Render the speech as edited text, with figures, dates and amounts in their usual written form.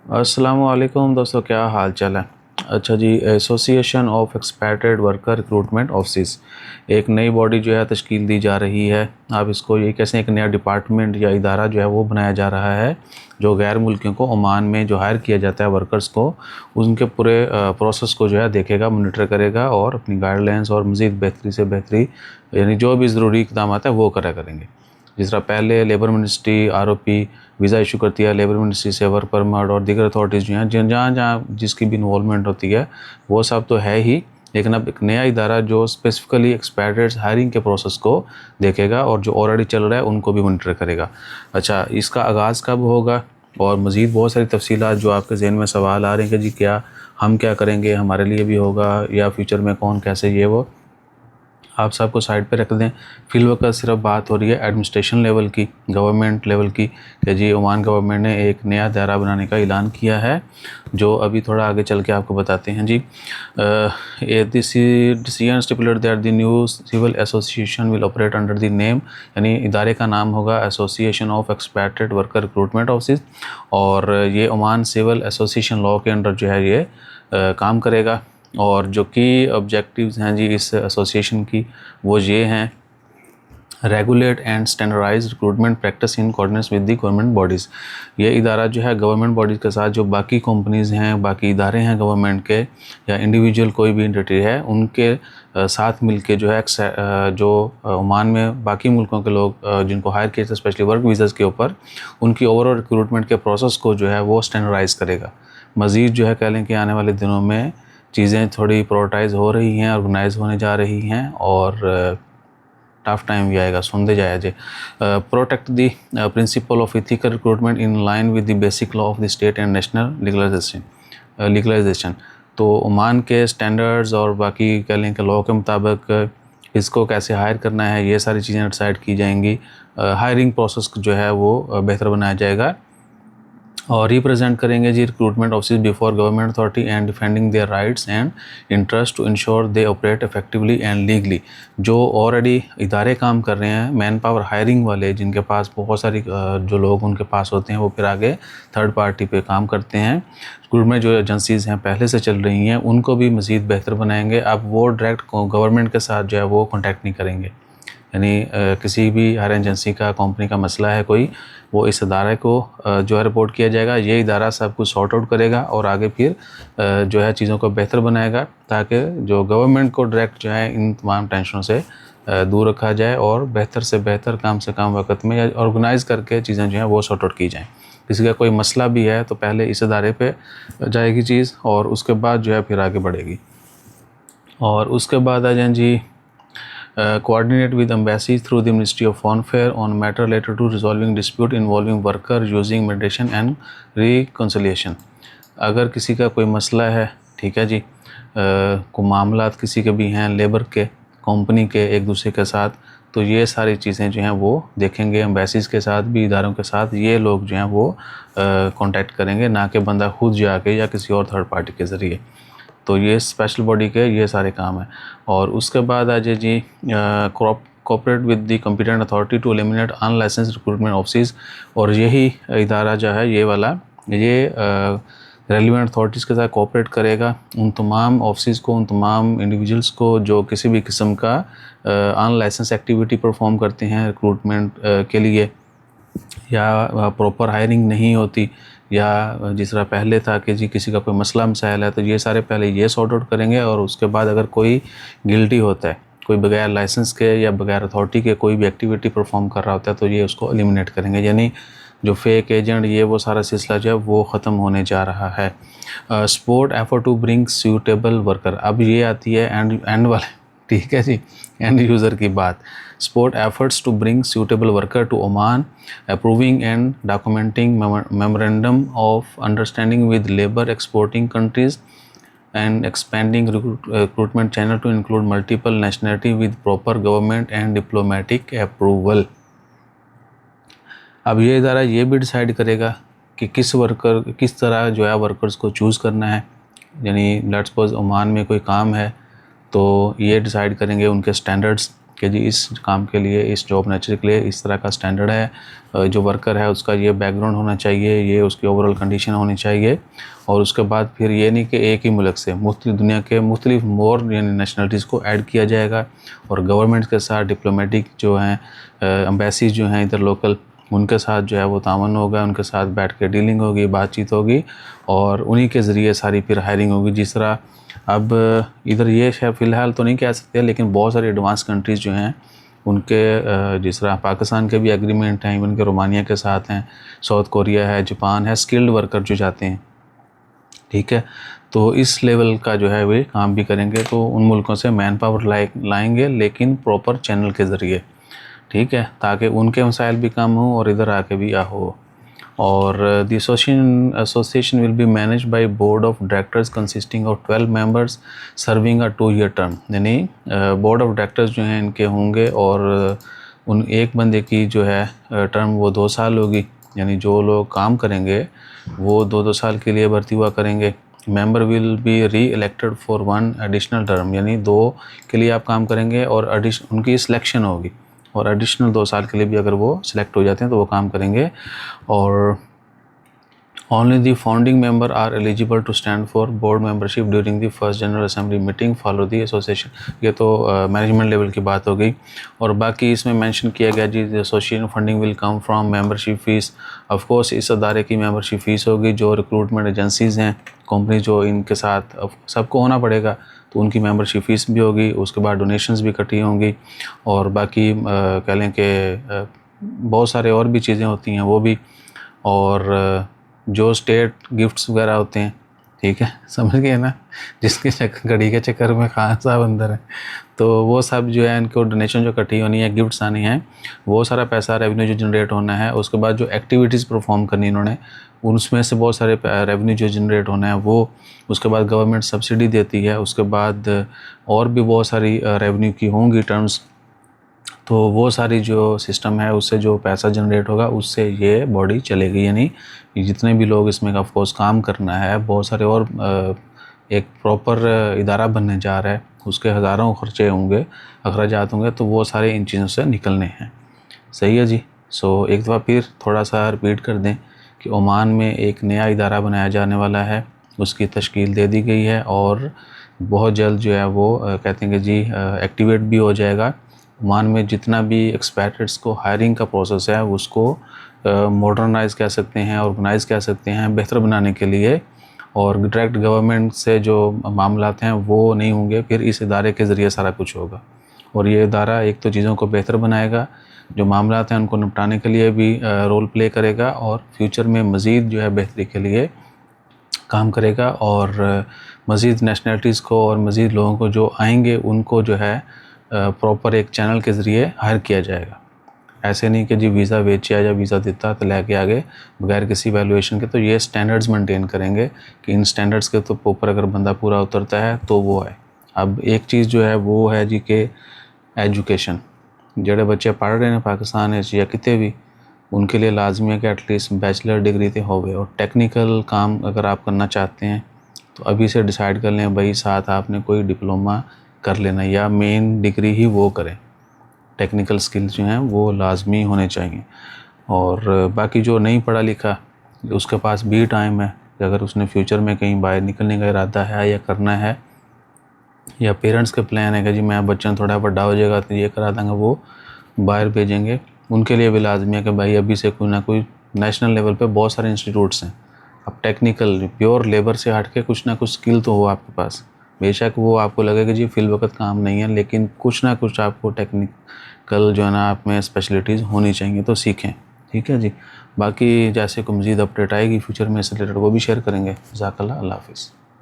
अस्सलाम वालेकुम दोस्तों, क्या हाल चाल है। अच्छा जी, association of expatriate worker recruitment office एक नई बॉडी जो है तश्कील दी जा रही है। आप इसको ये कैसे एक नया डिपार्टमेंट या इदारा जो है वो बनाया जा रहा है जो गैर मुल्कियों को ओमान में जो हायर किया जाता है वर्कर्स को, उनके पूरे प्रोसेस को जो है देखेगा, मॉनिटर करेगा और अपनी गाइडलाइंस और मज़ीद बेहतरी से बेहतरी यानी जो भी ज़रूरी इक़दाम है वो करेंगे। जिस तरह पहले labour ministry ROP visa issue करती है, लेबर मिनिस्ट्री से वर्क परमिट और दीगर अथॉरिटीज़ जो हैं जहाँ जहाँ जिसकी भी इन्वॉल्वमेंट होती है वो सब तो है ही, लेकिन अब एक नया इदारा जो स्पेसिफिकली एक्सपैट्रिएट्स हायरिंग के प्रोसेस को देखेगा और जो ऑलरेडी चल रहा है उनको भी मॉनिटर करेगा। अच्छा, इसका आगाज़ कब होगा और मज़ीद बहुत सारी तफसीलात जो आपके जहन में सवाल आ रहे हैं कि जी क्या हम क्या करेंगे, हमारे लिए भी होगा या फ्यूचर में कौन कैसे, ये वो आप सबको साइड पे रख दें। फिल वक्त सिर्फ बात हो रही है एडमिनिस्ट्रेशन लेवल की, गवर्नमेंट लेवल की, कि जी ओमान गवर्नमेंट ने एक नया दायरा बनाने का ऐलान किया है जो अभी थोड़ा आगे चल के आपको बताते हैं। जी decision stipulate that the new civil association will operate under the name, यानी इदारे का नाम होगा association of expatriate worker recruitment office, और ये ओमान सिविल एसोसिएशन लॉ के अंडर जो है ये काम करेगा। और जो की ऑब्जेक्टिव्स हैं जी इस एसोसिएशन की वो ये हैं: regulate and standardise recruitment practice in coordination with the government bodies. ये इदारा जो है गवर्नमेंट बॉडीज़ के साथ जो बाकी कंपनीज़ हैं, बाकी इदारे हैं गवर्नमेंट के या इंडिविजुअल कोई भी एंटिटी है उनके साथ मिलके जो है जो ओमान में बाकी मुल्कों के लोग जिनको हायर किया जाता है स्पेशली वर्क वीज़ाज़ के ऊपर, उनकी ओवरऑल रिक्रूटमेंट के प्रोसेस को जो है वो स्टैंडर्डाइज करेगा। मज़ीद जो है कह लें कि आने वाले दिनों में चीज़ें थोड़ी प्रायोरिटाइज हो रही हैं, ऑर्गेनाइज होने जा रही हैं और टफ टाइम भी आएगा, सुनते जाए जे। Protect the principal of ethical recruitment in line with the basic law of the state and national legalization. तो ओमान के स्टैंडर्ड्स और बाकी कह लें कि लॉ के मुताबिक इसको कैसे हायर करना है ये सारी चीज़ें डिसाइड की जाएंगी। हायरिंग प्रोसेस जो है वो बेहतर बनाया जाएगा और रिप्रेजेंट करेंगे जी recruitment office before government authority and defending their rights and interest to ensure they operate effectively and legally. जो ऑलरेडी इदारे काम कर रहे हैं मैन पावर हायरिंग वाले, जिनके पास बहुत सारी जो लोग उनके पास होते हैं वो फिर आगे थर्ड पार्टी पे काम करते हैं, रिक्रूटमेंट जो एजेंसीज़ हैं पहले से चल रही हैं उनको भी मज़ीद बेहतर बनाएंगे। अब वो डायरेक्ट गवर्नमेंट के साथ जो है वो कॉन्टैक्ट नहीं करेंगे, यानी किसी भी हायर एजेंसी का कंपनी का मसला है कोई, वो इस इदारे को जो है रिपोर्ट किया जाएगा, ये इदारा सब कुछ सॉर्ट आउट करेगा और आगे फिर जो है चीज़ों को बेहतर बनाएगा ताकि जो गवर्नमेंट को डायरेक्ट जो है इन तमाम टेंशनों से दूर रखा जाए और बेहतर से बेहतर काम से कम वक्त में या ऑर्गेनाइज़ करके चीज़ें जो हैं वो सॉर्ट आउट की जाएँ। किसी का कोई मसला भी है तो पहले इस इदारे पे जाएगी चीज़ और उसके बाद जो है फिर आगे बढ़ेगी। और उसके बाद आ जाए जी coordinate with embassies through the Ministry of Foreign Affairs on matter related to resolving dispute involving worker using mediation and reconciliation। अगर किसी का कोई मसला है, ठीक है जी, कोई मामलात किसी के भी हैं लेबर के कंपनी के एक दूसरे के साथ, तो ये सारी चीज़ें जो हैं वो देखेंगे। एम्बेसीज़ के साथ भी इदारों के साथ ये लोग जो हैं वो कांटेक्ट करेंगे, ना कि बंदा खुद जाके या किसी और थर्ड पार्टी के ज़रिए। तो ये स्पेशल बॉडी के ये सारे काम हैं। और उसके बाद आ जाए जी cooperate with the competent authority to eliminate unlicense recruitment office. और यही इदारा जो है ये वाला ये रेलिवेंट अथॉरिटीज़ के साथ कोऑपरेट करेगा उन तमाम ऑफिस को, उन तमाम इंडिविजुअल्स को जो किसी भी किस्म का अनलाइसेंस एक्टिविटी परफॉर्म करते हैं रिक्रूटमेंट के लिए या प्रॉपर हायरिंग नहीं होती, या जिस तरह पहले था कि जी किसी का कोई मसला मसाइल है तो ये सारे पहले ये सॉर्ट आउट करेंगे और उसके बाद अगर कोई गिल्टी होता है, कोई बगैर लाइसेंस के या बगैर अथॉरिटी के कोई भी एक्टिविटी परफॉर्म कर रहा होता है तो ये उसको एलिमिनेट करेंगे। यानी जो फेक एजेंट ये वो सारा सिलसिला जो है वो ख़त्म होने जा रहा है। Support effort to bring suitable worker, अब ये आती है एंड वाले, ठीक है जी, एंड यूज़र की बात। Support efforts to bring suitable worker to Oman, approving and documenting memorandum of understanding with labor exporting countries, and expanding recruitment channel to include multiple nationality with proper government and diplomatic approval। अब ये इदारा ये भी decide करेगा कि किस तरह जो है वर्कर्स को चूज़ करना है। यानी लेट्स सपोज ओमान में कोई काम है तो ये डिसाइड करेंगे उनके स्टैंडर्ड्स कि जी इस काम के लिए, इस जॉब नेचर के लिए इस तरह का स्टैंडर्ड है, जो वर्कर है उसका ये बैकग्राउंड होना चाहिए, ये उसकी ओवरऑल कंडीशन होनी चाहिए। और उसके बाद फिर ये नहीं कि एक ही मुल्क से दुनिया के मुख्तलिफ मोर यानी नेशनलिटीज़ को ऐड किया जाएगा, और गवर्नमेंट के साथ डिप्लोमेटिक जो हैं एम्बेसीज जो हैं इधर लोकल, उनके साथ जो है वो तावन होगा, उनके साथ बैठ के डीलिंग होगी, बातचीत होगी, और उन्हीं के ज़रिए सारी फिर हायरिंग होगी। जिस तरह अब इधर ये शायद फ़िलहाल तो नहीं कह सकते, लेकिन बहुत सारी एडवांस कंट्रीज़ जो हैं उनके जिस तरह पाकिस्तान के भी एग्रीमेंट हैं, इवन के रोमानिया के साथ हैं, साउथ कोरिया है, जापान है, स्किल्ड वर्कर जो जाते हैं, ठीक है। तो इस लेवल का जो है वे काम भी करेंगे, तो उन मुल्कों से मैन पावर लाएंगे, लेकिन प्रॉपर चैनल के ज़रिए, ठीक है, ताकि उनके मसाइल भी कम हो और इधर आके भी हो। और the association will be manage by board of directors consisting of 12 members serving a 2-year term, यानी बोर्ड ऑफ डायरेक्टर्स जो हैं इनके होंगे, और उन एक बंदे की जो है टर्म वो 2 साल होगी, यानी जो लोग काम करेंगे वो 2-2 साल के लिए भर्ती हुआ करेंगे। मेंबर विल बी री इलेक्टेड फॉर 1 एडिशनल टर्म, यानी 2 के लिए आप काम करेंगे और उनकी सिलेक्शन होगी, और एडिशनल 2 साल के लिए भी अगर वो सिलेक्ट हो जाते हैं तो वो काम करेंगे। और only the founding member are eligible to stand for board membership during the first general assembly meeting follow the association. ये तो मैनेजमेंट लेवल की बात हो गई। और बाकी इसमें मेंशन किया गया जी association funding will come from membership fees. Of course इस अदारे की मेंबरशिप फ़ीस होगी, जो रिक्रूटमेंट एजेंसीज़ हैं, कंपनी जो इनके साथ सबको होना पड़ेगा, तो उनकी मेंबरशिप फ़ीस भी होगी, उसके बाद डोनेशंस भी इकट्ठी होंगी, और बाकी कह लें कि बहुत सारे और भी चीज़ें होती हैं वो भी, और जो स्टेट गिफ्ट्स वगैरह होते हैं, ठीक है, समझ गए ना, जिसके चक्कर घड़ी के चक्कर में खान साहब अंदर है, तो वो सब जो है इनको डोनेशन जो इकट्ठी होनी है, गिफ्ट्स आनी है, वो सारा पैसा रेवेन्यू जो जनरेट होना है, उसके बाद जो एक्टिविटीज़ परफॉर्म करनी इन्होंने, उसमें से बहुत सारे रेवेन्यू जो जनरेट होना है वो, उसके बाद गवर्नमेंट सब्सिडी देती है, उसके बाद और भी बहुत सारी रेवेन्यू की होंगी टर्म्स, तो वो सारी जो सिस्टम है उससे जो पैसा जनरेट होगा उससे ये बॉडी चलेगी। यानी जितने भी लोग इसमें ऑफ कोर्स काम करना है, बहुत सारे और एक प्रॉपर इदारा बनने जा रहा है, उसके हज़ारों खर्चे होंगे, अखराजात होंगे, तो वो सारे इन चीज़ों से निकलने हैं। सही है जी। सो एक दफ़ा फिर थोड़ा सा रिपीट कर दें कि ओमान में एक नया इदारा बनाया जाने वाला है, उसकी तश्कील दे दी गई है, और बहुत जल्द जो है वो कहते हैं कि जी एक्टिवेट भी हो जाएगा। ओमान में जितना भी एक्सपैट्रिएट्स को हायरिंग का प्रोसेस है उसको मॉडर्नाइज़ कह सकते हैं, ऑर्गेनाइज़ कह सकते हैं, बेहतर बनाने के लिए, और डायरेक्ट गवर्नमेंट से जो मामलात हैं वो नहीं होंगे, फिर इस इदारे के ज़रिए सारा कुछ होगा। और ये इदारा एक तो चीज़ों को बेहतर बनाएगा, जो मामलात हैं उनको निपटाने के लिए भी रोल प्ले करेगा, और फ्यूचर में मज़ीद जो है बेहतरी के लिए काम करेगा, और मज़ीद नेशनलिटीज़ को और मज़ीद लोगों को जो आएंगे उनको जो है प्रॉपर एक चैनल के ज़रिए हायर किया जाएगा। ऐसे नहीं कि जी वीज़ा बेचा या वीज़ा देता तो लेके आगे बगैर किसी वैल्यूएशन के, तो ये स्टैंडर्ड्स मेंटेन करेंगे कि इन स्टैंडर्ड्स के तो ऊपर अगर बंदा पूरा उतरता है तो वो है। अब एक चीज़ जो है वो है जी कि एजुकेशन, जेड़े बच्चे पढ़ रहे हैं पाकिस्तान या कितने भी, उनके लिए लाजमी है कि एटलीस्ट बैचलर डिग्री तो होवे। और टेक्निकल काम अगर आप करना चाहते हैं तो अभी से डिसाइड कर लें भाई, साथ आपने कोई डिप्लोमा कर लेना या मेन डिग्री ही वो करें। टेक्निकल स्किल्स जो हैं वो लाजमी होने चाहिए। और बाकी जो नहीं पढ़ा लिखा उसके पास भी टाइम है, अगर उसने फ्यूचर में कहीं बाहर निकलने का इरादा है या करना है, या पेरेंट्स के प्लान है कि जी मैं बच्चा थोड़ा बड़ा हो जाएगा तो ये करा देंगे, वो बाहर भेजेंगे, उनके लिए भी लाजमी है कि भाई अभी से कोई ना कोई नेशनल लेवल पे बहुत सारे इंस्टीट्यूट्स हैं। अब टेक्निकल प्योर लेबर से हट के कुछ ना कुछ स्किल तो हो आपके पास, बेशक वो आपको लगे कि जी फिल वक्त काम नहीं है, लेकिन कुछ ना कुछ आपको टेक्निकल जो है ना आप में स्पेशलिटीज़ होनी चाहिए, तो सीखें। ठीक है जी। बाकी जैसे कोई मज़ीद अपडेट आएगी फ्यूचर में इससे रिलेटेड वो भी शेयर करेंगे। जज़ाकल्लाह, अल्लाह हाफ़िज़।